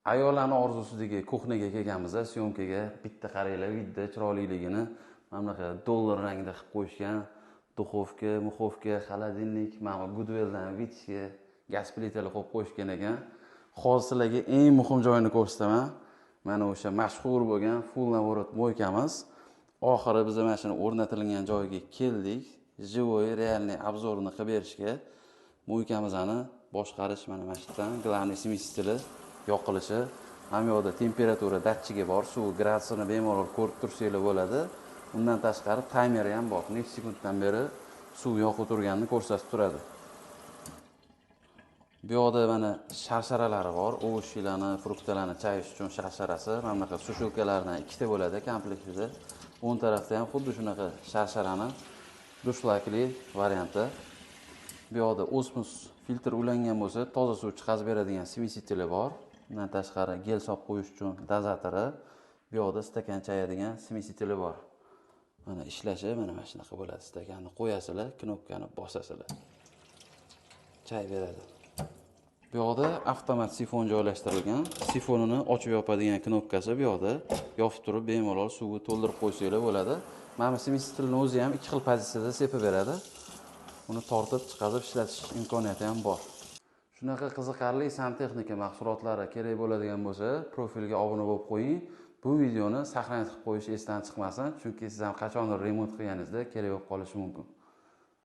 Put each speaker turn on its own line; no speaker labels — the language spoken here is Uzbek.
Ayollarning orzusidagi kuxnaga kelganmiz, syomkaga. Bitta qaranglar, vidda chiroyliligini mana bunaqa dollar rangida qilib qo'yishgan. Duxovka, muxovka, xolodilnik, mana bu Goodwilldan vitishga gaz plitalar qo'yib qo'yishgan ekan. Hozir sizlarga eng muhim joyini ko'rsataman. Mana o'sha mashhur bo'lgan full navorot mo'ykamiz. Oxiri biz mana shuni o'rnatilgan joyga keldik. Живой, реальный обзорni qilib berishga. Mo'ykamizni boshqarish mana shu yerdan, главный смеситель yoqilishi. Ham yoqda temperatura datchigi bor, suv gradusini bemalol ko'rib tursanglar bo'ladi. Undan tashqari taymeri ham bor. Necha sekunddan beri suv yoqib turganini ko'rsatib turadi. Bu yoqda mana sharsharalari bor. Ovoclarni, fruktlarni chayish uchun sharsharasi. Mana bunaqa sushilkalardan ikkita bo'ladi komplektida. O'ng tarafda ham xuddi shunaqa sharsharani dushlakli varianti. Bu yoqda osmos filtr ulangan bo'lsa, toza suv chiqazib beradigan смесители bor. Undan tashqari gel solib qo'yish uchun dozatori. Bu yoqda stakan chayadigan смесители bor. Mana ishlashi mana shunaqa bo'ladi. Stakanni qo'yasizlar, knopkani bosasizlar. Chay beradi. Bu yoqda avtomat sifon joylashtirilgan. Sifonini ochib yopadigan knopkasi bu yoqda. Yopib turib bemalol suvni to'ldirib qo'ysanglar bo'ladi. Mana смесительni o'zi ham ikki xil pozitsiyada sepib beradi. Uni tortib, chiqarib ishlatish imkoniyati ham bor. Shunaqa qiziqarli santexnika mahsulotlari kerak bo'ladigan bo'lsa, profilga obuna bo'lib qo'ying. Bu videoni saqlanib qo'yish esdan chiqmasin, chunki siz ham qachondir remont qilganingizda kerak bo'lib qolishi mumkin.